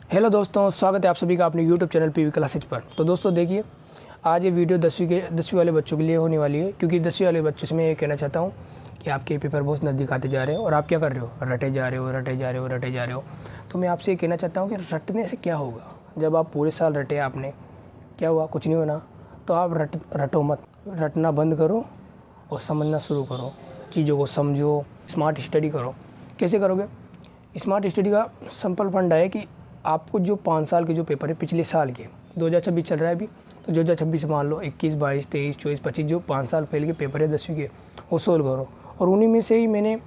Hello दोस्तों, स्वागत है आप सभी का अपने यूट्यूब चैनल पीवी क्लासेज पर। तो दोस्तों देखिए, आज ये वीडियो 10वीं वाले बच्चों के लिए होने वाली है, क्योंकि 10वीं वाले बच्चों से मैं ये कहना चाहता हूँ कि आपके पेपर बहुत नज़दीक आते जा रहे हो और आप क्या कर रहे हो, रटे जा रहे हो। तो मैं आपसे ये कहना चाहता हूँ कि रटने से क्या होगा। जब आप पूरे साल रटे आपने, क्या हुआ, कुछ नहीं होना। तो आप रटो मत, रटना बंद करो और समझना शुरू करो, चीज़ों को समझो, स्मार्ट स्टडी करो। कैसे करोगे? स्मार्ट स्टडी का सिंपल फंडा है कि आपको जो 5 साल के जो पेपर है पिछले साल के, 2026 चल रहा है अभी, तो 2026 मान लो 21, 22, 23, 24, 25 जो 5 साल पहले के पेपर है 10वीं के, वो सोल्व करो। और उन्हीं में से ही मैंने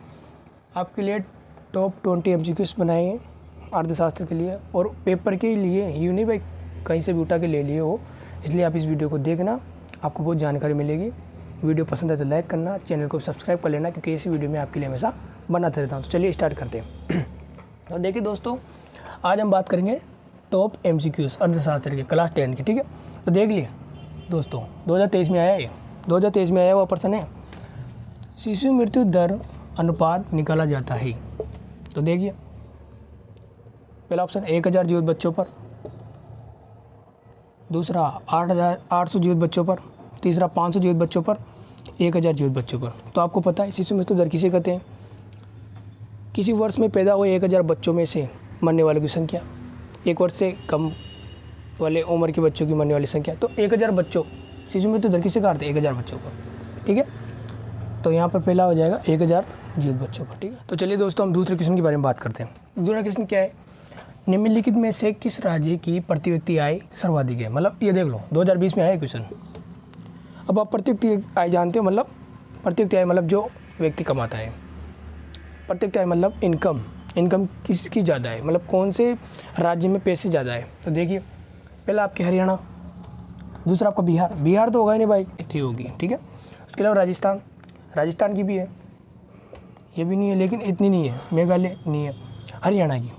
आपके लिए टॉप 20 एमसीक्यूज बनाए हैं अर्थशास्त्र के लिए और पेपर के लिए। यूँ नहीं भाई कहीं से भी उठा के ले लिए हो, इसलिए आप इस वीडियो को देखना, आपको बहुत जानकारी मिलेगी। वीडियो पसंद है तो लाइक करना, चैनल को सब्सक्राइब कर लेना, क्योंकि ऐसी वीडियो मैं आपके लिए हमेशा बनाता रहता हूँ। तो चलिए स्टार्ट करते हैं। तो देखिए दोस्तों, आज हम बात करेंगे टॉप एमसीक्यूज अर्थशास्त्र के क्लास 10 के, ठीक है। तो देख लिए दोस्तों, 2023 में आया है, 2023 में आया हुआ प्रश्न है, शिशु मृत्यु दर अनुपात निकाला जाता है। तो देखिए, पहला ऑप्शन 1000 जीवित बच्चों पर, दूसरा 800 जीवित बच्चों पर, तीसरा 500 जीवित बच्चों पर, 1000 जीवित बच्चों पर। तो आपको पता है शिशु मृत्यु दर किसे कहते हैं? किसी वर्ष में पैदा हुए 1000 बच्चों में से मरने वालों की संख्या, 1 वर्ष से कम वाले उम्र के बच्चों की मरने वाली संख्या। तो 1000 बच्चों, शिशु मृत्यु दर किसे काटते हैं? 1000 बच्चों पर, ठीक है। तो यहाँ पर पहला हो जाएगा 1000 जीवित बच्चों पर, ठीक है। तो चलिए दोस्तों, हम दूसरे क्वेश्चन के बारे में बात करते हैं। दूसरा क्वेश्चन क्या है? निम्नलिखित में से किस राज्य की प्रति व्यक्ति आय सर्वाधिक है? मतलब ये देख लो, 2020 में आया क्वेश्चन। अब आप प्रति व्यक्ति आय जानते हो, मतलब प्रति व्यक्ति आय मतलब जो व्यक्ति कमाता है। प्रति व्यक्ति आय मतलब इनकम किसकी ज़्यादा है, मतलब कौन से राज्य में पैसे ज़्यादा है। तो देखिए, पहला आपके हरियाणा, दूसरा आपका बिहार तो होगा ही नहीं भाई, ठीक होगी, ठीक है। उसके अलावा राजस्थान की भी है, ये भी नहीं है लेकिन इतनी नहीं है। मेघालय नहीं है। हरियाणा की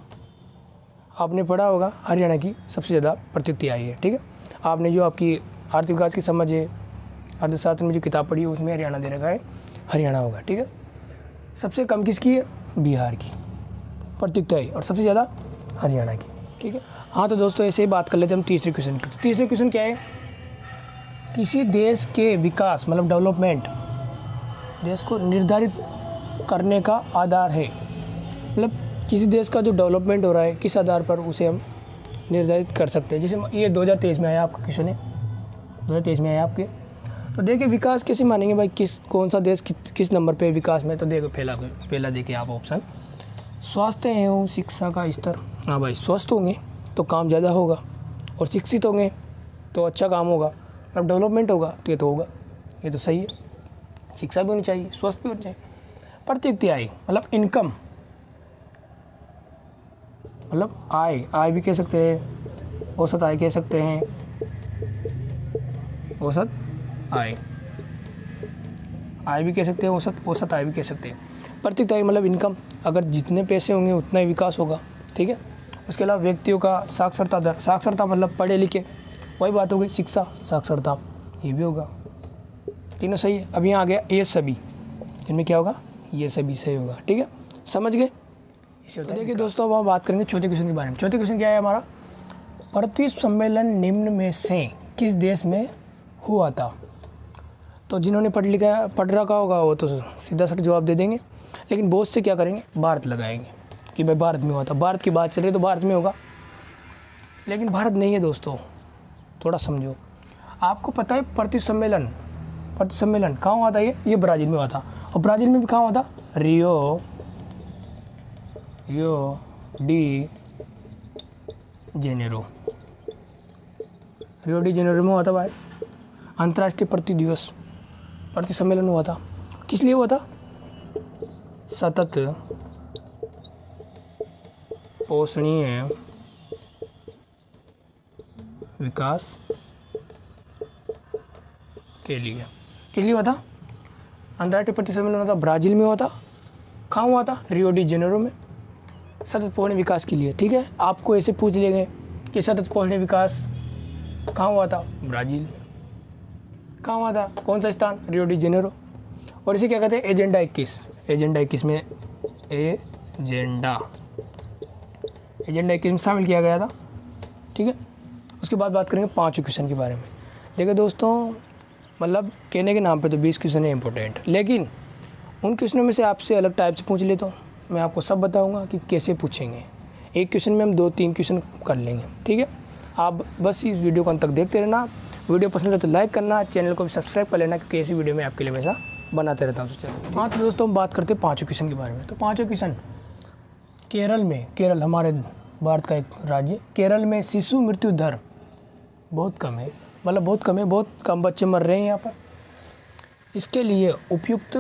आपने पढ़ा होगा, हरियाणा की सबसे ज़्यादा प्रति व्यक्ति आय है, ठीक है। आपने जो आपकी आर्थिक विकास की समझ है, अर्थशास्त्र में जो किताब पढ़ी है उसमें हरियाणा दे रखा है, हरियाणा होगा, ठीक है। सबसे कम किसकी है? बिहार की प्रति व्यक्ति आय, और सबसे ज़्यादा हरियाणा की, ठीक है। हाँ तो दोस्तों, ऐसे ही बात कर लेते हैं हम तीसरे क्वेश्चन की। तीसरे क्वेश्चन क्या है? किसी देश के विकास मतलब डेवलपमेंट, देश को निर्धारित करने का आधार है। मतलब किसी देश का जो डेवलपमेंट हो रहा है, किस आधार पर उसे हम निर्धारित कर सकते हैं। जैसे ये 2023 में आया आपका क्वेश्चन है, 2023 में आया आपके। तो देखिए, विकास कैसे मानेंगे भाई, कौन सा देश किस नंबर पे विकास में। तो देखो, पहला देखिए आप ऑप्शन, स्वास्थ्य एवं शिक्षा का स्तर। हाँ भाई, स्वस्थ होंगे तो काम ज़्यादा होगा, और शिक्षित होंगे तो अच्छा काम होगा, अब डेवलपमेंट होगा तो ये तो होगा, ये तो सही है। शिक्षा भी होनी चाहिए, स्वस्थ भी होनी चाहिए। प्रति व्यक्ति आय मतलब इनकम, मतलब आय भी कह सकते हैं, औसत आय कह सकते हैं, औसत आय भी कह सकते हैं, औसत आय भी कह सकते हैं। प्रति व्यक्ति आय मतलब इनकम, अगर जितने पैसे होंगे उतना ही विकास होगा, ठीक है। उसके अलावा व्यक्तियों का साक्षरता दर, साक्षरता मतलब पढ़े लिखे, वही बात हो गई, शिक्षा साक्षरता, ये भी होगा, तीनों सही है। अब यहाँ आ गया ये सभी, इनमें क्या होगा? ये सभी सही होगा, ठीक है, समझ गए। तो देखिए दोस्तों, अब हम बात करेंगे चौथे क्वेश्चन के बारे में। चौथे क्वेश्चन क्या है हमारा? पृथ्वी सम्मेलन निम्न में से किस देश में हुआ था? तो जिन्होंने पढ़ रखा होगा वो तो सीधा सा जवाब दे देंगे, लेकिन बहुत से क्या करेंगे? भारत लगाएंगे कि भाई भारत में हुआ था, भारत की बात चल रही तो भारत में होगा, लेकिन भारत नहीं है दोस्तों, थोड़ा समझो। आपको पता है पृथ्वी सम्मेलन कहाँ हुआ था? ये ब्राज़ील में हुआ था। और ब्राज़ील में भी कहाँ हुआ था? रियो डी जेनेरो में हुआ था भाई। अंतर्राष्ट्रीय पृथ्वी सम्मेलन हुआ था। किस लिए हुआ था? सतत पोषणीय विकास के लिए। किस लिए हुआ था? अंतर्राष्ट्रीय पृथ्वी सम्मेलन हुआ था, ब्राज़ील में हुआ था। कहाँ हुआ था? रियो डी जेनेरो में, सतत पोषणीय विकास के लिए, ठीक है। आपको ऐसे पूछ लेंगे कि सतत पोषणीय विकास कहाँ हुआ था? ब्राज़ील में। कहाँ हुआ था? कौन सा स्थान? Rio de Janeiro. और इसे क्या कहते हैं? एजेंडा 21 में एजेंडा 21 में शामिल किया गया था। ठीक है, उसके बाद बात करेंगे 5 क्वेश्चन के बारे में। देखिए दोस्तों, मतलब कहने के नाम पे तो 20 क्वेश्चन है इंपॉर्टेंट, लेकिन उन क्वेश्चनों में से आपसे अलग टाइप से पूछ लेता हूँ। मैं आपको सब बताऊँगा कि कैसे पूछेंगे। एक क्वेश्चन में हम 2-3 क्वेश्चन कर लेंगे। ठीक है, आप बस इस वीडियो को अंत तक देखते रहना। वीडियो पसंद है तो लाइक करना, चैनल को भी सब्सक्राइब कर लेना, क्योंकि ऐसी वीडियो मैं आपके लिए हमेशा बनाते रहता हूँ। चलो हाँ, तो दोस्तों हम बात करते हैं 5 क्वेश्चन के बारे में। तो 5 क्वेश्चन, केरल हमारे भारत का एक राज्य, केरल में शिशु मृत्यु दर बहुत कम है, मतलब बहुत कम है, बहुत कम बच्चे मर रहे हैं यहाँ पर। इसके लिए उपयुक्त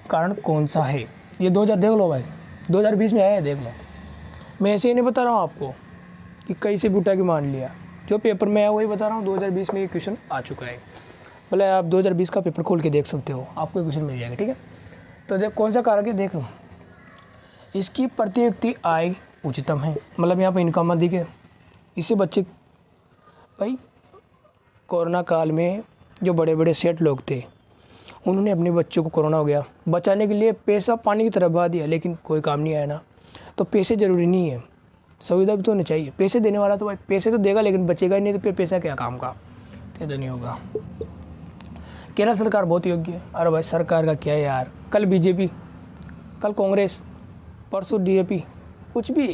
कारण कौन सा है? ये 2000 देख लो भाई, 2020 में आया है, देख लो। मैं ऐसे ही नहीं बता रहा हूँ आपको कि कहीं से बूटा की मान लिया, जो पेपर में आया वही बता रहा हूँ। 2020 में ये क्वेश्चन आ चुका है, भले आप 2020 का पेपर खोल के देख सकते हो, आपको क्वेश्चन मिल जाएगा। ठीक है, तो देख कौन सा कारक है, देख लो। इसकी प्रति व्यक्ति आय उच्चतम है, मतलब यहाँ पर इनकम अधिक है। इससे बच्चे, भाई कोरोना काल में जो बड़े बड़े सेठ लोग थे, उन्होंने अपने बच्चों को कोरोना हो गया, बचाने के लिए पैसा पानी की तरह बहा दिया, लेकिन कोई काम नहीं आया ना। तो पैसे ज़रूरी नहीं है, सुविधा भी तो होनी चाहिए। पैसे देने वाला तो भाई पैसे तो देगा, लेकिन बचेगा ही नहीं, तो फिर पैसा क्या काम का, तो नहीं होगा। केरल सरकार बहुत योग्य है। अरे भाई सरकार का क्या है यार, कल बीजेपी, कल कांग्रेस, परसों डीएपी, कुछ भी,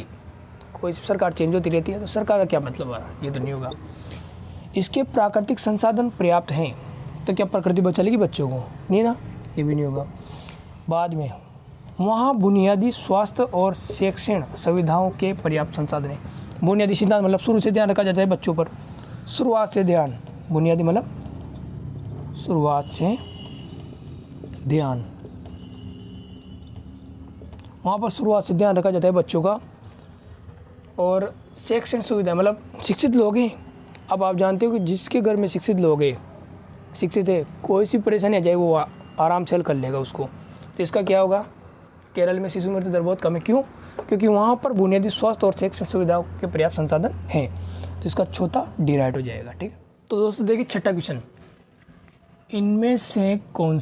कोई सरकार चेंज होती रहती है, तो सरकार का क्या मतलब है, ये तो नहीं होगा। इसके प्राकृतिक संसाधन पर्याप्त हैं, तो क्या प्रकृति बचा लेगी बच्चों को? नहीं ना, ये भी नहीं होगा। बाद में वहाँ बुनियादी स्वास्थ्य और शैक्षणिक सुविधाओं के पर्याप्त संसाधन हैं। बुनियादी सिद्धांत मतलब शुरू से ध्यान रखा जाता है बच्चों पर, शुरुआत से ध्यान, बुनियादी मतलब शुरुआत से ध्यान, वहाँ पर शुरुआत से ध्यान रखा जाता है बच्चों का। और शैक्षणिक सुविधा मतलब शिक्षित लोग हैं। अब आप जानते हो कि जिसके घर में शिक्षित लोग हैं, शिक्षित है, कोई सी परेशानी आ जाए वो आराम से हल कर लेगा उसको। तो इसका क्या होगा, केरल में शिशु मृत्यु दर बहुत कम है। क्यों? क्योंकि वहाँ पर बुनियादी स्वास्थ्य और शैक्षणिक सुविधाओं के पर्याप्त संसाधन हैं। तो इसका चौथा डी राइट हो जाएगा। ठीक है, तो दोस्तों देखिए छठा क्वेश्चन, इनमें से कौन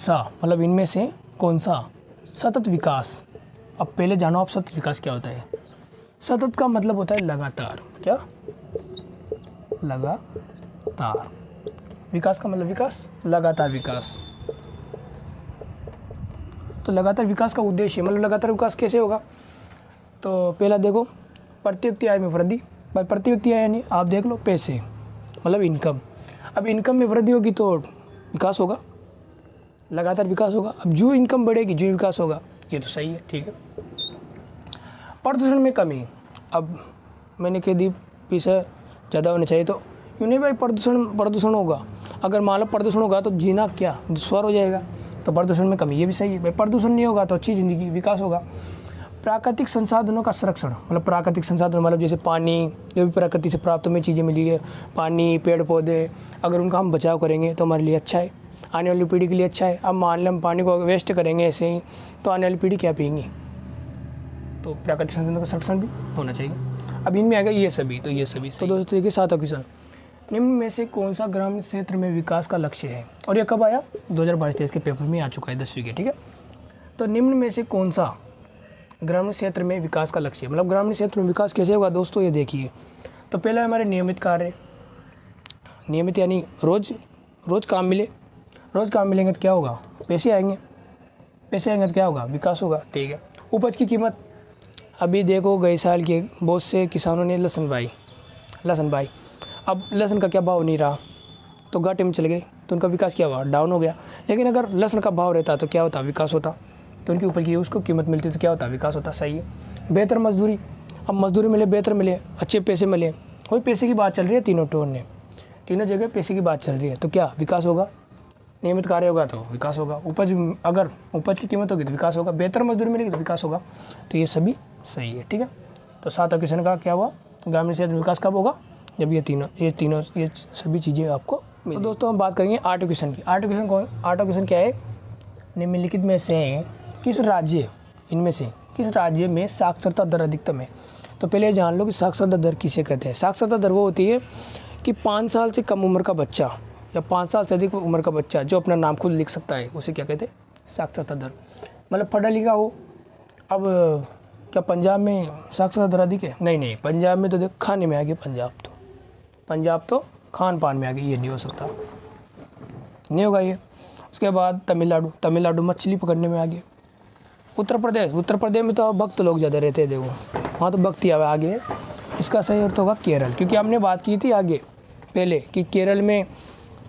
सा सतत विकास। अब पहले जानो आप सतत विकास क्या होता है। सतत का मतलब होता है लगातार, क्या, लगातार। विकास का मतलब विकास, लगातार विकास। तो लगातार विकास का उद्देश्य, मतलब लगातार विकास कैसे होगा? तो पहला देखो, प्रति व्यक्ति आय में वृद्धि। भाई प्रति व्यक्ति आय यानी आप देख लो पैसे, मतलब इनकम। अब इनकम में वृद्धि होगी तो विकास होगा, लगातार विकास होगा। अब जो इनकम बढ़ेगी जो विकास होगा, ये तो सही है। ठीक है, प्रदूषण में कमी। अब मैंने कह दी पीछे ज़्यादा होना चाहिए, तो यूँ नहीं भाई, प्रदूषण होगा। अगर मान लो प्रदूषण होगा तो जीना क्या दुश्वार हो जाएगा, तो प्रदूषण में कमी, ये भी सही है भाई। प्रदूषण नहीं होगा तो अच्छी ज़िंदगी, विकास होगा। प्राकृतिक संसाधनों का संरक्षण, मतलब प्राकृतिक संसाधन मतलब जैसे पानी, जो भी प्रकृति से प्राप्त हमें चीज़ें मिली है, पानी, पेड़ पौधे, अगर उनका हम बचाव करेंगे तो हमारे लिए अच्छा है, आने वाली पीढ़ी के लिए अच्छा है। अब मान लें हम पानी को वेस्ट करेंगे ऐसे ही, तो आने वाली पीढ़ी क्या पिएंगी? तो प्राकृतिक संसाधनों का संरक्षण भी होना चाहिए। अब इनमें आएगा ये सभी, तो ये सभी। तो दोस्तों देखिए 7वां क्वेश्चन, निम्न में से कौन सा ग्रामीण क्षेत्र में विकास का लक्ष्य है? और ये कब आया? 2022-23 के पेपर में आ चुका है 10वीं के। ठीक है, तो निम्न में से कौन सा ग्रामीण क्षेत्र में विकास का लक्ष्य है, मतलब ग्रामीण क्षेत्र में विकास कैसे होगा दोस्तों, ये देखिए। तो पहला हमारे नियमित कार्य, नियमित यानी रोज़ काम मिले। रोज़ काम मिलेंगे तो क्या होगा? पैसे आएंगे, पैसे आएंगे तो क्या होगा? विकास होगा। ठीक है, उपज की कीमत। अभी देखो गए साल के बहुत से किसानों ने लहसुन भाई, अब लहसुन का क्या भाव नहीं रहा, तो घाटे में चले गए, तो उनका विकास क्या हुआ? डाउन हो गया। लेकिन अगर लहसुन का भाव रहता तो क्या होता? विकास होता। तो उनकी उपज की उसको कीमत मिलती तो क्या होता? विकास होता। सही है। बेहतर मजदूरी, अब मजदूरी मिले, बेहतर मिले, अच्छे पैसे मिले, वही पैसे की बात चल रही है, तीनों जगह पैसे की बात चल रही है, तो क्या विकास होगा? नियमित कार्य होगा तो विकास होगा। अगर उपज की कीमत होगी तो विकास होगा, बेहतर मजदूरी मिलेगी तो विकास होगा। तो ये सभी सही है। ठीक है, तो 7वां क्वेश्चन का क्या हुआ? ग्रामीण क्षेत्र विकास कब होगा? जब ये सभी चीज़ें आपको मिलें। तो दोस्तों हम बात करेंगे 8वें क्वेश्चन की। 8वां क्वेश्चन क्या है? निम्नलिखित में से इनमें से किस राज्य में साक्षरता दर अधिकतम है? तो पहले जान लो कि साक्षरता दर किसे कहते हैं। साक्षरता दर वो होती है कि 5 साल से कम उम्र का बच्चा या 5 साल से अधिक उम्र का बच्चा जो अपना नाम खुद लिख सकता है, उसे क्या कहते हैं? साक्षरता दर। मतलब पढ़ा लिखा हो। अब क्या पंजाब में साक्षरता दर अधिक है? नहीं, पंजाब में तो देखो खाने में आ गया, पंजाब तो खान पान में आ गया, ये नहीं हो सकता, नहीं होगा ये। उसके बाद तमिलनाडु मछली पकड़ने में आ गया। उत्तर प्रदेश में तो भक्त लोग ज़्यादा रहते हैं, देखो वहाँ तो भक्ति आगे। इसका सही अर्थ होगा केरल, क्योंकि हमने बात की थी आगे पहले कि केरल में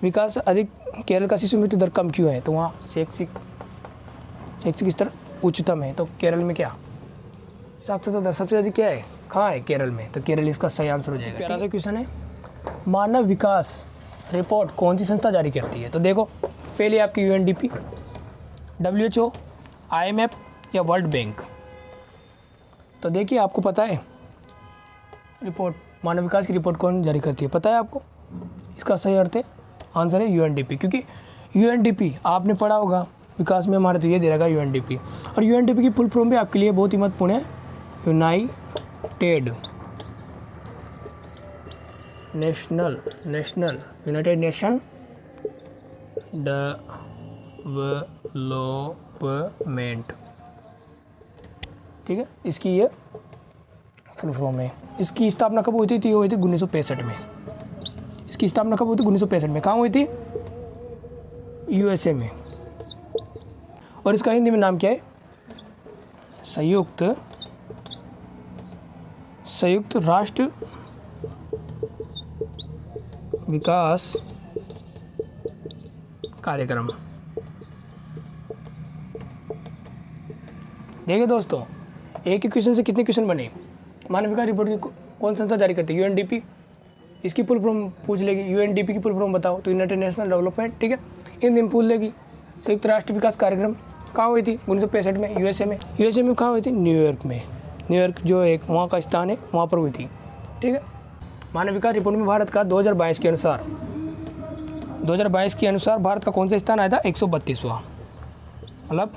विकास अधिक, केरल का शिशु मृत्यु दर कम क्यों है, तो वहाँ शैक्षिक स्तर उच्चतम है। तो केरल में क्या साक्षरता दर सबसे अधिक क्या है, कहाँ है, केरल में, तो केरल इसका सही आंसर हो जाएगा। प्यारा सा क्वेश्चन है, मानव विकास रिपोर्ट कौन सी संस्था जारी करती है? तो देखो पहले आपकी UNDP, WHO, IMF या वर्ल्ड बैंक। तो देखिए आपको पता है रिपोर्ट, मानव विकास की रिपोर्ट कौन जारी करती है, पता है आपको? इसका सही अर्थ है, आंसर है UNDP, क्योंकि UNDP आपने पढ़ा होगा विकास में हमारे, तो ये दे रहा है UNDP। और UNDP की फुल फॉर्म भी आपके लिए बहुत ही महत्वपूर्ण है, यूनाइटेड नेशन डेवलपमेंट, ठीक है, इसकी ये फुल फॉर्म है। इसकी स्थापना कब हुई थी? तो ये हुई थी 1965 में। इसकी स्थापना कब हुई थी? 1965 में। कहाँ हुई थी? USA में। और इसका हिंदी में नाम क्या है? संयुक्त राष्ट्र विकास कार्यक्रम। देखिए दोस्तों, एक ही क्वेश्चन से कितने क्वेश्चन बने। मानव विकास रिपोर्ट की कौन संस्था जारी करती है? UNDP। इसकी फुल फॉर्म पूछ लेगी, UNDP की फुल फॉर्म बताओ, तो यूनाइटेड नेशनल डेवलपमेंट, ठीक है। हिंदी में पूछ लेगी, संयुक्त राष्ट्र विकास कार्यक्रम कहाँ हुई थी? 1965 में, USA में। USA में कहाँ हुई थी? न्यूयॉर्क में। न्यूयॉर्क जो एक वहाँ का स्थान है, वहाँ पर हुई थी, ठीक है। मानव विकास रिपोर्ट में भारत का 2022 के अनुसार भारत का कौन सा स्थान आया था? 132वां, मतलब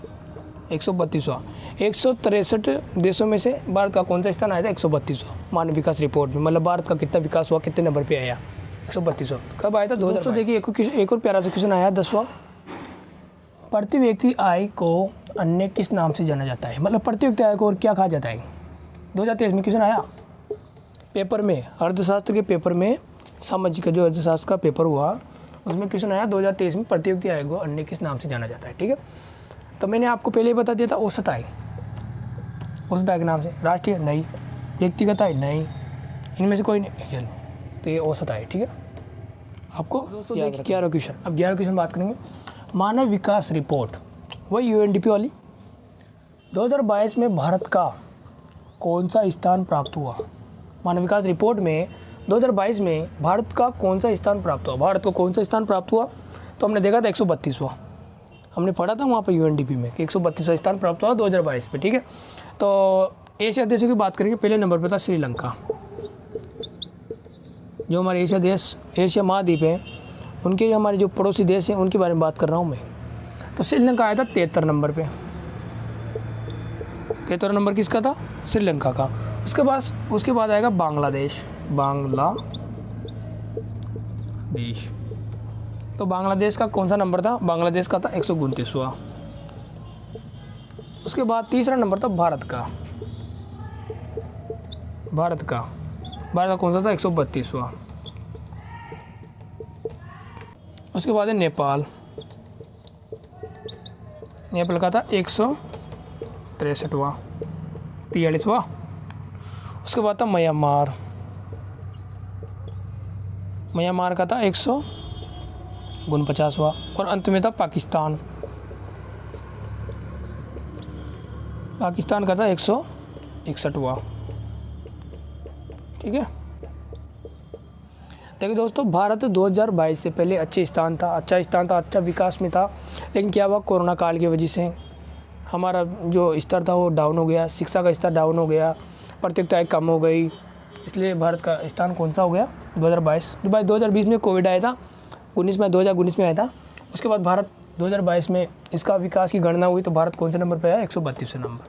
132वां। 163 देशों में से भारत का कौन सा स्थान आया था? 132वां मानव विकास रिपोर्ट में। मतलब भारत का कितना विकास हुआ, कितने नंबर पे आया? 132वां। कब आया था? 2022। देखिए एक और प्यारा सा क्वेश्चन आया 10वां। प्रति व्यक्ति आय को अन्य किस नाम से जाना जाता है? मतलब प्रति व्यक्ति आय को और क्या कहा जाता है? 2023 में क्वेश्चन आया पेपर में, अर्थशास्त्र के पेपर में, सामाजिक का जो अर्थशास्त्र का पेपर हुआ उसमें क्वेश्चन आया 2023 में प्रति व्यक्ति आय को अन्य किस नाम से जाना जाता है, ठीक है। तो मैंने आपको पहले ही बता दिया था औसत आय के नाम से। राष्ट्रीय नहीं, व्यक्तिगत आय नहीं, इनमें से कोई नहीं, तो ये औसत आय, ठीक है। आपको दोस्तों देखिए 11 क्वेश्चन, अब 11 क्वेश्चन बात करेंगे। मानव विकास रिपोर्ट वही UNDP वाली, 2022 में भारत का कौन सा स्थान प्राप्त हुआ? मानव विकास रिपोर्ट में 2022 में भारत का कौन सा स्थान प्राप्त हुआ? भारत को कौन सा स्थान प्राप्त हुआ? तो हमने देखा था 132वां, हमने पढ़ा था वहाँ पर UNDP में कि 132वां स्थान प्राप्त हुआ 2022 में, ठीक है। तो एशिया देशों की बात करेंगे, पहले नंबर पर था श्रीलंका। जो हमारे एशिया महाद्वीप है, उनके हमारे जो पड़ोसी देश हैं उनके बारे में बात कर रहा हूँ मैं। तो श्रीलंका आया था 73 नंबर पे। 73 नंबर किसका था? श्रीलंका का। उसके बाद आएगा बांग्लादेश। तो बांग्लादेश का कौन सा नंबर था? बांग्लादेश का था 129वां। उसके बाद तीसरा नंबर था भारत का कौन सा था? 132वां। उसके बाद है नेपाल का था 163वां, 43वां। उसके बाद था म्यांमार का था 149वां। और अंत में था पाकिस्तान का था 161वां, ठीक है। देखिए दोस्तों, भारत 2022 से पहले अच्छा स्थान था, अच्छा विकास में था। लेकिन क्या हुआ, कोरोना काल की वजह से हमारा जो स्तर था वो डाउन हो गया, शिक्षा का स्तर डाउन हो गया, प्रतियोगिताएँ कम हो गई, इसलिए भारत का स्थान कौन सा हो गया? 2020 में कोविड आया था, 2019 में आया था। उसके बाद भारत 2022 में इसका विकास की गणना हुई तो भारत कौन से नंबर पर आया? 132वें नंबर।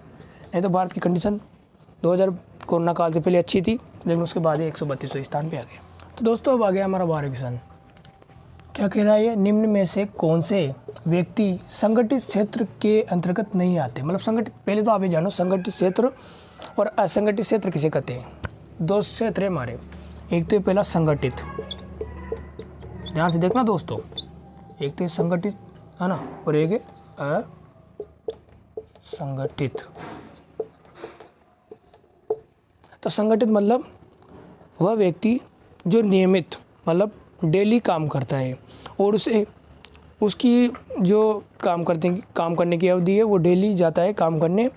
नहीं तो भारत की कंडीशन 2000 कोरोना काल से पहले अच्छी थी, लेकिन उसके बाद ही 132वें स्थान पे आ गया। तो दोस्तों अब आ गया हमारा 12वां क्वेश्चन। क्या कह रहा है ये? निम्न में से कौन से व्यक्ति संगठित क्षेत्र के अंतर्गत नहीं आते? मतलब संगठित, पहले तो आप ये जानो संगठित क्षेत्र और असंगठित क्षेत्र किसे कहते हैं? दो क्षेत्र है हमारे, एक तो पहला संगठित, ध्यान से देखना दोस्तों, एक तो संगठित है ना, और एक है असंगठित। तो संगठित मतलब वह व्यक्ति जो नियमित मतलब डेली काम करता है और उसे उसकी जो काम करने की अवधि है वो डेली जाता है काम करने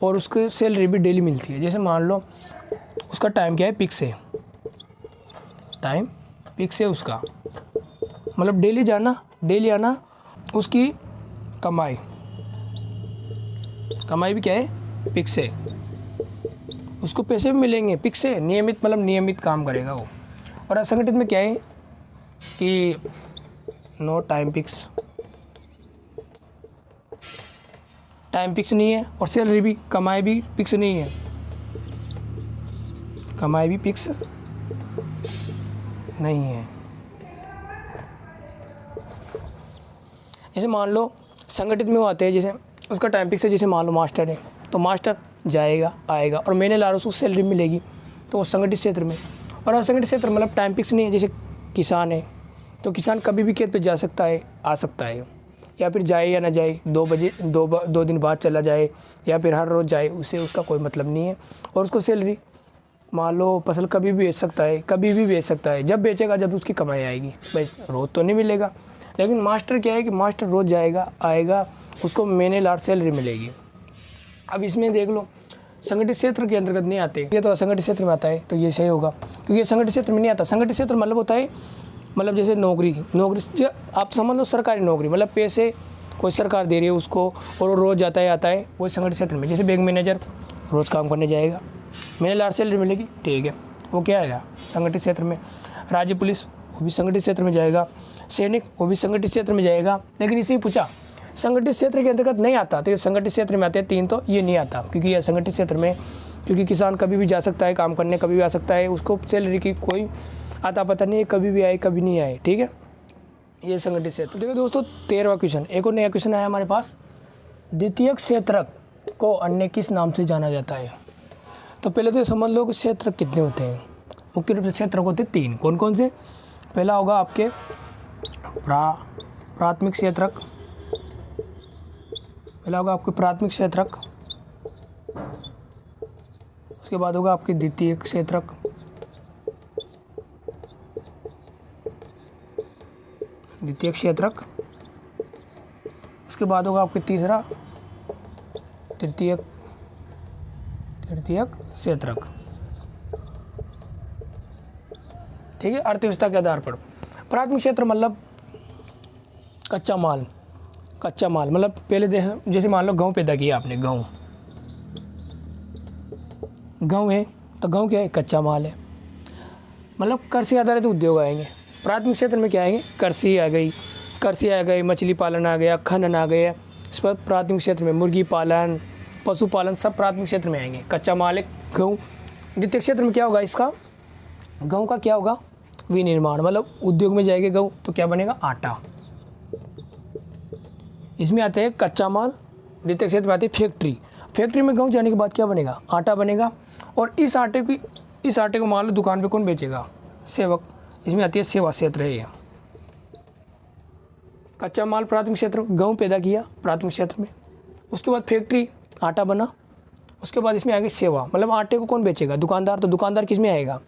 और उसको सैलरी भी डेली मिलती है। जैसे मान लो उसका टाइम क्या है, फिक्स है, टाइम फिक्स है उसका, मतलब डेली जाना डेली आना। उसकी कमाई भी क्या है, फिक्स है, उसको पैसे भी मिलेंगे फिक्स है, नियमित मतलब नियमित काम करेगा वो। और असंगठित में क्या है कि no time fix, time fix नहीं है और सैलरी भी कमाई भी फिक्स नहीं है, कमाई भी फिक्स नहीं है। जैसे मान लो संगठित में वो आते हैं, जैसे उसका टाइम फिक्स है, जैसे मान लो मास्टर है तो मास्टर जाएगा आएगा और महीने ला रहा उसको सैलरी मिलेगी, तो वो संगठित क्षेत्र में। और असंगठित क्षेत्र मतलब टाइम फिक्स नहीं है, जैसे किसान है तो किसान कभी भी खेत पे जा सकता है आ सकता है, या फिर जाए या ना जाए, 2 बजे 2 दिन बाद चला जाए या फिर हर रोज़ जाए, उससे उसका कोई मतलब नहीं है। और उसको सैलरी मान लो फसल कभी भी बेच सकता है, कभी भी बेच सकता है, जब बेचेगा जब उसकी कमाई आएगी, भाई रोज़ तो नहीं मिलेगा। लेकिन मास्टर क्या है कि मास्टर रोज़ जाएगा आएगा, उसको महीने लार सैलरी मिलेगी। अब इसमें देख लो संगठित क्षेत्र के अंतर्गत नहीं आते, ये तो असंगठित क्षेत्र में आता है, तो ये सही होगा क्योंकि ये संगठित क्षेत्र में नहीं आता। संगठित क्षेत्र मतलब होता है मतलब जैसे नौकरी आप समझ लो सरकारी नौकरी, मतलब पैसे कोई सरकार दे रही है उसको और वो रोज़ जाता है आता है, वो संगठित क्षेत्र में। जैसे बैंक मैनेजर रोज़ काम करने जाएगा, महीने लार सैलरी मिलेगी, ठीक है, वो क्या आएगा संगठित क्षेत्र में। राज्य पुलिस वो भी संगठित क्षेत्र में जाएगा, सैनिक वो भी संगठित क्षेत्र में जाएगा। लेकिन इसे पूछा संगठित क्षेत्र के अंतर्गत नहीं आता, तो ये संगठित क्षेत्र में आते हैं 3, तो ये नहीं आता क्योंकि ये संगठित क्षेत्र में, क्योंकि किसान कभी भी जा सकता है काम करने, कभी भी आ सकता है, उसको सैलरी की कोई आता पता नहीं है, कभी भी आए कभी नहीं आए, ठीक है, ये संगठित क्षेत्र। तो देखो दोस्तों 13वां क्वेश्चन, एक और नया क्वेश्चन आया हमारे पास, द्वितीयक क्षेत्रक को अन्य किस नाम से जाना जाता है? तो पहले तो समझ लो कि क्षेत्र कितने होते हैं, मुख्य रूप से क्षेत्रक होते हैं 3, कौन कौन से? पहला होगा आपके प्राथमिक क्षेत्रक, पहला होगा आपके प्राथमिक क्षेत्रक, उसके बाद होगा आपके द्वितीयक क्षेत्रक, द्वितीयक क्षेत्रक, उसके बाद होगा आपके तीसरा तृतीयक क्षेत्रक, ठीक है, अर्थव्यवस्था के आधार पर। प्राथमिक क्षेत्र मतलब कच्चा माल मतलब पहले जैसे मान लो गेहूँ पैदा किया आपने, गेहूँ है तो गेहूँ क्या है, कच्चा माल है, मतलब कृषि आधारित उद्योग आएंगे। प्राथमिक क्षेत्र में क्या आएंगे, कृषि आ गई, मछली पालन आ गया, खनन आ गया, इस पर प्राथमिक क्षेत्र में मुर्गी पालन, पशुपालन सब प्राथमिक क्षेत्र में आएंगे। कच्चा माल है गेहूँ। द्वितीय क्षेत्र में क्या होगा इसका, गेहूँ का क्या होगा, विनिर्माण, मतलब उद्योग में जाएगा गेहूँ तो क्या बनेगा, आटा। इसमें आते हैं कच्चा माल, द्वितीय क्षेत्र में आती है फैक्ट्री में गेहूँ जाने के बाद क्या बनेगा, आटा बनेगा। और इस आटे को मान लो दुकान पे कौन बेचेगा, सेवक, इसमें आती है सेवा क्षेत्र है ये। कच्चा माल प्राथमिक क्षेत्र, गेहूँ पैदा किया प्राथमिक क्षेत्र में, उसके बाद फैक्ट्री आटा बना, उसके बाद इसमें आएगी सेवा, मतलब आटे को कौन बेचेगा, दुकानदार। तो दुकानदार किस में आएगा,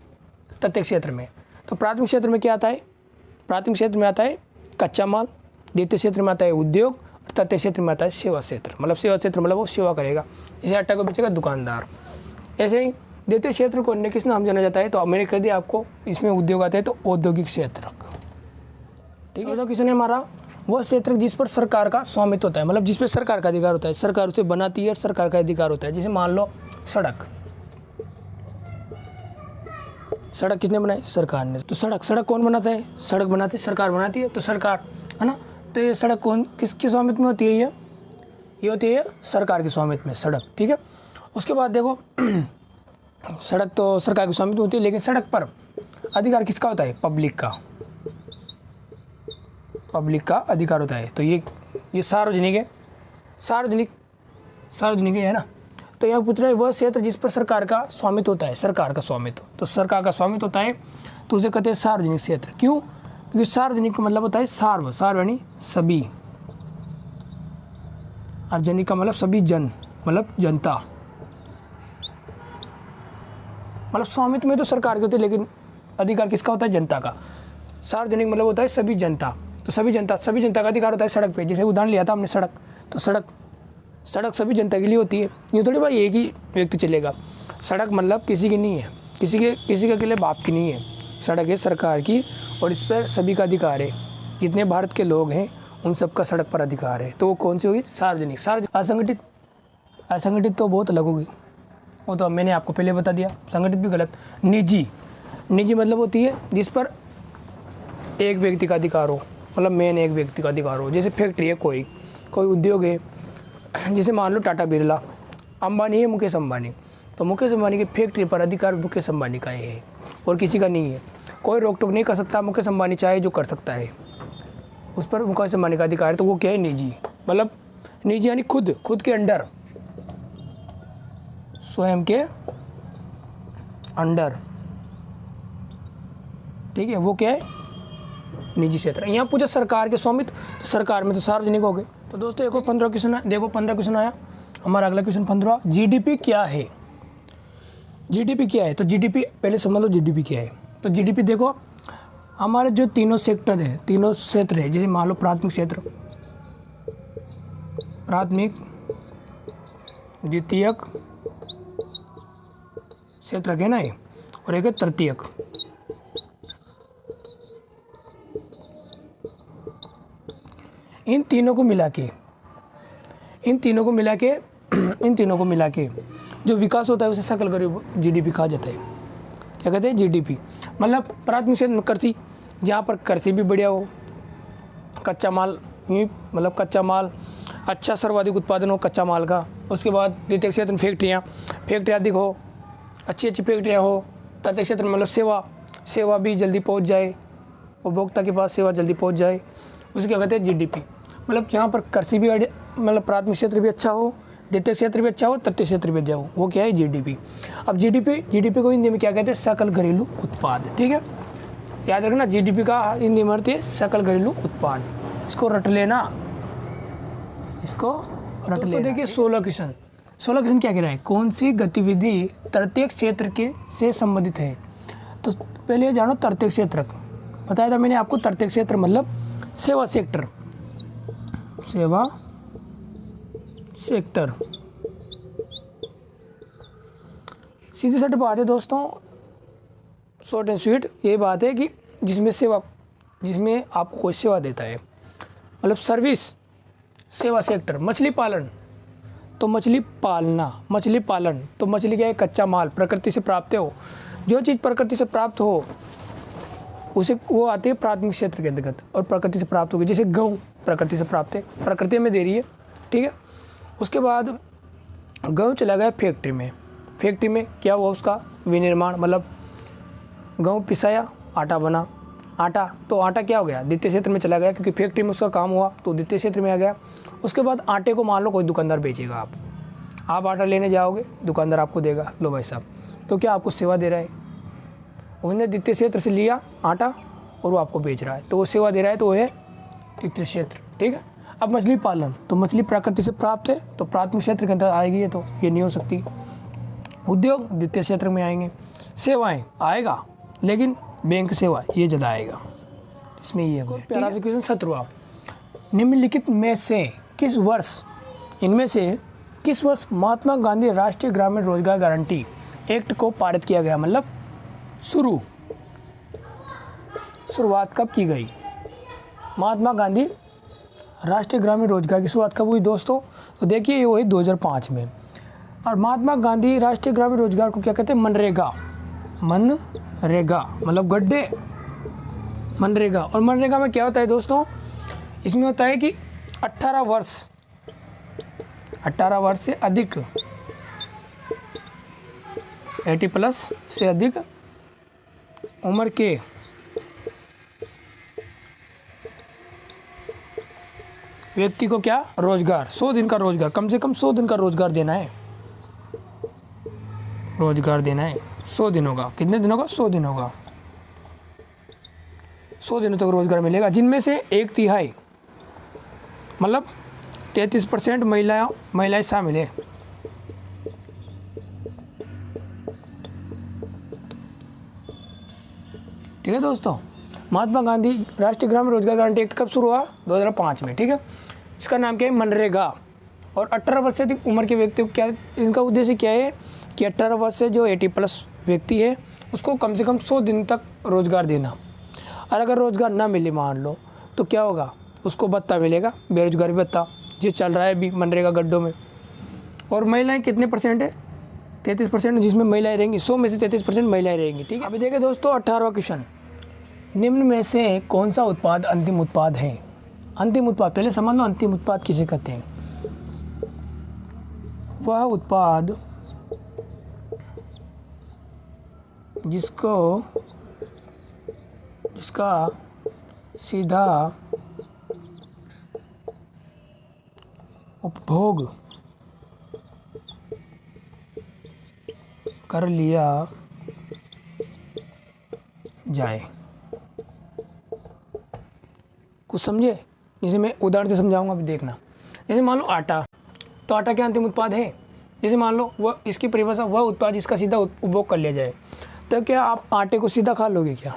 तृतीय क्षेत्र में। तो प्राथमिक क्षेत्र में क्या आता है, प्राथमिक क्षेत्र में आता है कच्चा माल, द्वितीय क्षेत्र में आता है उद्योग, तृतीय क्षेत्र में आता है सेवा क्षेत्र, मतलब सेवा क्षेत्र मतलब वो सेवा करेगा, इसे आटा को बेचेगा दुकानदार। ऐसे ही द्वितीय क्षेत्र को अन्य किस नाम जाना जाता है, तो मैंने कह दिया आपको, इसमें उद्योग आता है तो औद्योगिक क्षेत्र, ठीक है। तो किसने हमारा वह क्षेत्र जिस पर सरकार का स्वामित्व होता है, मतलब जिस पर सरकार का अधिकार होता है, सरकार उसे बनाती है और सरकार का अधिकार होता है। जैसे मान लो सड़क किसने बनाई, सरकार ने। तो सड़क कौन बनाता है, सड़क बनाती है सरकार, बनाती है तो सरकार, है ना। तो ये सड़क कौन किसके स्वामित्व में होती है, ये होती है सरकार के स्वामित्व में सड़क, ठीक है। उसके बाद देखो सड़क तो सरकार के स्वामित्व में होती है, लेकिन सड़क पर अधिकार किसका होता है, पब्लिक का अधिकार होता है। तो ये सार्वजनिक है, है ना। तो यहाँ पूछ रहा है वह क्षेत्र जिस पर सरकार का स्वामित्व होता है, सरकार का स्वामित्व, तो सरकार का स्वामित्व होता है तो उसे कहते हैं सार्वजनिक क्षेत्र। क्यों? क्योंकि सार्वजनिक का मतलब होता है सार्व, सार्व यानी सभी, और जनिक का मतलब सभी, जन मतलब जनता, मतलब स्वामित्व में तो सरकार के होते हैं लेकिन अधिकार किसका होता है? जनता का। सार्वजनिक मतलब होता है सभी जनता, तो सभी जनता का अधिकार होता है सड़क पे। जैसे उदाहरण लिया था हमने सड़क, तो सड़क सभी जनता के लिए होती है। यूँ थोड़ी भाई एक ही व्यक्ति चलेगा। सड़क मतलब किसी की नहीं है, किसी के अकेले बाप की नहीं है, सड़क है सरकार की और इस पर सभी का अधिकार है। जितने भारत के लोग हैं उन सबका सड़क पर अधिकार है। तो वो कौन सी होगी? सार्वजनिक। असंगठित तो बहुत अलग होगी, वो तो मैंने आपको पहले बता दिया। संगठित भी गलत। निजी मतलब होती है जिस पर एक व्यक्ति का अधिकार हो, मतलब मेन एक व्यक्ति का अधिकार हो। जैसे फैक्ट्री है, कोई उद्योग है, जैसे मान लो टाटा बिरला, अंबानी है, मुकेश अंबानी, तो मुकेश अंबानी की फैक्ट्री पर अधिकार मुकेश अंबानी का है और किसी का नहीं है। कोई रोक टोक नहीं कर सकता, मुकेश अंबानी चाहे जो कर सकता है, उस पर मुकेश अंबानी का अधिकार है। तो वो क्या है? निजी। मतलब निजी यानी खुद के अंडर, स्वयं के अंडर, ठीक है, वो क्या है? निजी क्षेत्र। यहाँ पूछा सरकार के स्वामित्व, तो सरकार में तो सार्वजनिक हो गए। तो दोस्तों देखो 15 क्वेश्चन आया। हमारा अगला क्वेश्चन 15, जीडीपी क्या है? जीडीपी क्या है? तो जीडीपी पहले समझ लो जीडीपी क्या है। तो जीडीपी देखो, हमारे जो तीनों सेक्टर है, तीनों क्षेत्र है, जैसे मान लो प्राथमिक क्षेत्र, द्वितीयक क्षेत्र है ना ये, और एक है तृतीयक। इन तीनों को मिला के जो विकास होता है उसे सकल घरेलू जीडीपी कहा जाता है। क्या कहते हैं? जीडीपी। मतलब प्राथमिक क्षेत्र में कृषि, जहाँ पर कृषि भी बढ़िया हो, कच्चा माल, मतलब कच्चा माल अच्छा, सर्वाधिक उत्पादन हो कच्चा माल का। उसके बाद द्वितीय क्षेत्र में फैक्ट्रियाँ अधिक हो, अच्छी फैक्ट्रियाँ हो। तृतीय क्षेत्र में मतलब सेवा भी जल्दी पहुँच जाए, उपभोक्ता के पास सेवा जल्दी पहुँच जाए, उसे क्या कहते हैं? जीडीपी। मतलब जहाँ पर कृषि भी मतलब प्राथमिक क्षेत्र भी अच्छा हो, द्वितीय क्षेत्र भी अच्छा हो, तृतीय क्षेत्र भी अच्छा हो, वो क्या है? जीडीपी। अब जीडीपी को हिंदी में क्या कहते हैं? सकल घरेलू उत्पाद। ठीक है, याद रखना, जीडीपी का हिंदी में अर्थ है सकल घरेलू उत्पाद। इसको रट लेना। तो देखिए 16 क्वेश्चन क्या कह रहा है? कौन सी गतिविधि तृतीय क्षेत्र के से संबंधित है? तो पहले जानो तृतीय क्षेत्र, बताया था मैंने आपको। तृतीय क्षेत्र मतलब सेवा सेक्टर। सीधी सादी बात है दोस्तों, शॉर्ट एंड स्वीट ये बात है कि जिसमें आपको कोई सेवा देता है, मतलब सर्विस, सेवा सेक्टर। मछली पालन तो मछली पालन तो मछली क्या है? कच्चा माल, प्रकृति से प्राप्त हो। जो चीज़ प्रकृति से प्राप्त हो उसे वो आती है प्राथमिक क्षेत्र के अंतर्गत, और प्रकृति से प्राप्त होगी। जैसे गेहूँ प्रकृति से प्राप्त है, प्रकृति में दे रही है, ठीक है। उसके बाद गेहूँ चला गया फैक्ट्री में क्या हुआ? उसका विनिर्माण, मतलब गेहूँ पिसाया, आटा बना। तो आटा क्या हो गया? द्वितीय क्षेत्र में चला गया, क्योंकि फैक्ट्री में उसका काम हुआ तो द्वितीय क्षेत्र में आ गया। उसके बाद आटे को मान लो कोई दुकानदार बेचेगा, आप आटा लेने जाओगे, दुकानदार आपको देगा, लो भाई साहब, तो क्या आपको सेवा दे रहा है? उसने द्वितीय क्षेत्र से लिया आटा और वो आपको बेच रहा है, तो वो सेवा दे रहा है, तो वो है तृतीय क्षेत्र। ठीक है। अब मछली पालन, तो मछली प्रकृति से प्राप्त है तो प्राथमिक क्षेत्र के अंदर आएगी, ये तो ये नहीं हो सकती। उद्योग द्वितीय क्षेत्र में आएंगे। सेवाएं आएगा, लेकिन बैंक सेवा ये ज़्यादा आएगा, इसमें ये है। प्यारा से क्वेश्चन 17वां, निम्नलिखित में से इनमें से किस वर्ष महात्मा गांधी राष्ट्रीय ग्रामीण रोजगार गारंटी एक्ट को पारित किया गया? मतलब शुरुआत कब की गई? महात्मा गांधी राष्ट्रीय ग्रामीण रोजगार की शुरुआत कब हुई दोस्तों? तो देखिए ये हुई 2005 में। और महात्मा गांधी राष्ट्रीय ग्रामीण रोजगार को क्या कहते हैं? मनरेगा मतलब गड्ढे, मनरेगा। और मनरेगा में क्या होता है दोस्तों? इसमें होता है कि 18 वर्ष से अधिक, 80 प्लस से अधिक उम्र के व्यक्ति को क्या? रोजगार, 100 दिन का रोजगार, कम से कम 100 दिन का रोजगार देना है। रोजगार देना है 100 दिनों का। कितने दिनों का? 100 दिनों का। 100 दिनों तक रोजगार मिलेगा, जिनमें से 1/3 मतलब 33% महिलाएं शामिल है। ठीक है दोस्तों, महात्मा गांधी राष्ट्रीय ग्रामीण रोजगार गारंटी एक्ट कब शुरू हुआ? 2005 में। ठीक है, इसका नाम क्या है? मनरेगा। और 18 वर्ष से अधिक उम्र के व्यक्ति को क्या, इनका उद्देश्य क्या है कि 18 वर्ष से जो 80+ व्यक्ति है उसको कम से कम 100 दिन तक रोजगार देना। और अगर रोजगार ना मिले मान लो तो क्या होगा? उसको भत्ता मिलेगा, बेरोजगारी भत्ता, जो चल रहा है अभी मनरेगा गड्ढों में। और महिलाएं कितने परसेंट है? 33%, जिसमें महिलाएं रहेंगी। 100 में से 33% महिलाएं रहेंगी। ठीक है, अभी देखिए दोस्तों 18वां क्वेश्चन, निम्न में से कौन सा उत्पाद अंतिम उत्पाद है? अंतिम उत्पाद, पहले समझ लो अंतिम उत्पाद किसे कहते हैं। वह उत्पाद जिसका सीधा उपभोग कर लिया जाए। कुछ समझे? जैसे मैं उदाहरण से समझाऊंगा, अभी देखना। जैसे मान लो आटा, तो आटा क्या अंतिम उत्पाद है? जैसे मान लो वह, इसकी परिभाषा वह उत्पाद जिसका सीधा उपभोग कर लिया जाए। तो क्या आप आटे को सीधा खा लोगे क्या?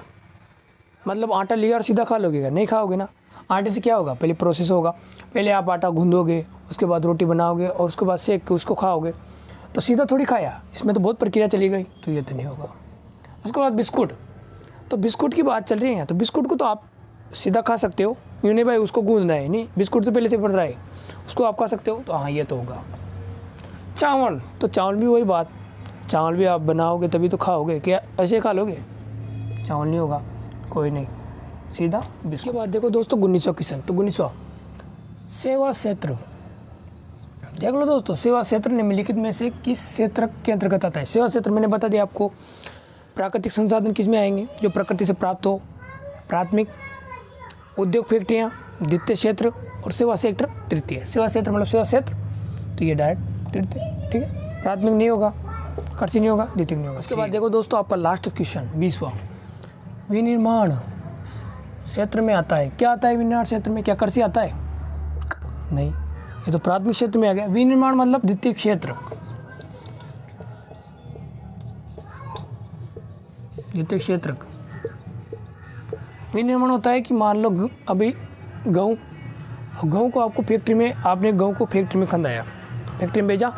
मतलब आटा लिया और सीधा खा लोगे क्या? नहीं खाओगे ना। आटे से क्या होगा? पहले प्रोसेस होगा, पहले आप आटा गूंदोगे, उसके बाद रोटी बनाओगे और उसके बाद सेक के उसको खाओगे। तो सीधा थोड़ी खाया, इसमें तो बहुत प्रक्रिया चली गई, तो ये तो नहीं होगा। उसके बाद बिस्कुट, तो बिस्कुट की बात चल रही है, तो बिस्कुट को तो आप सीधा खा सकते हो, यूँ नहीं भाई उसको गूंदना है, नहीं, बिस्कुट तो पहले से पड़ रहा है, उसको आप खा सकते हो, तो हाँ ये तो होगा। चावल, तो चावल भी वही बात, चावल भी आप बनाओगे तभी तो खाओगे, क्या ऐसे खा लोगे? चावल नहीं होगा, कोई नहीं, सीधा बिस्कुट। इसके बाद देखो दोस्तों 19वां क्वेश्चन, तो 19वां सेवा क्षेत्र। देख लो दोस्तों, सेवा क्षेत्र निम्नलिखित में से किस क्षेत्र के अंतर्गत आता है? सेवा क्षेत्र मैंने बता दिया आपको, प्राकृतिक संसाधन किस में आएंगे? जो प्रकृति से प्राप्त हो, प्राथमिक, उद्योग फैक्ट्रियाँ द्वितीय क्षेत्र, और सेवा सेक्टर तृतीय। सेवा क्षेत्र मतलब सेवा क्षेत्र, तो ये डायरेक्ट तृतीय। ठीक है, प्राथमिक नहीं होगा, कृषि नहीं होगा, द्वितीय नहीं होगा। उसके बाद देखो दोस्तों आपका लास्ट क्वेश्चन 20वां, विनिर्माण क्षेत्र में आता है। क्या आता है विनिर्माण क्षेत्र में? क्या कृषि आता है? नहीं, ये तो प्राथमिक क्षेत्र में आ गया। विनिर्माण मतलब द्वितीय क्षेत्र। द्वितीय क्षेत्र विनिर्माण होता है कि मान लो अभी गेहूँ को आपको फैक्ट्री में, आपने गेहूँ को फैक्ट्री में खंदाया, फैक्ट्री में भेजा,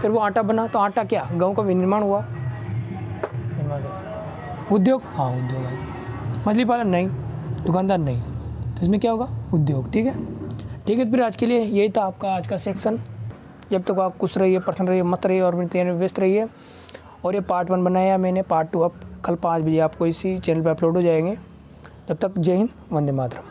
फिर वो आटा बना, तो आटा क्या? गेहूँ का विनिर्माण हुआ। उद्योग, हाँ उद्योग है। मछली पालन नहीं, दुकानदार नहीं, तो इसमें क्या होगा? उद्योग। ठीक है, ठीक है, फिर आज के लिए यही था आपका आज का सेक्शन। जब तक आप खुश रहिए, प्रसन्न रहिए, मस्त रहिए और मेरे व्यस्त रहिए। और ये पार्ट 1 बनाया मैंने, पार्ट 2 अब कल 5 बजे आपको इसी चैनल पर अपलोड हो जाएंगे। तब तक जय हिंद, वंदे मातरम।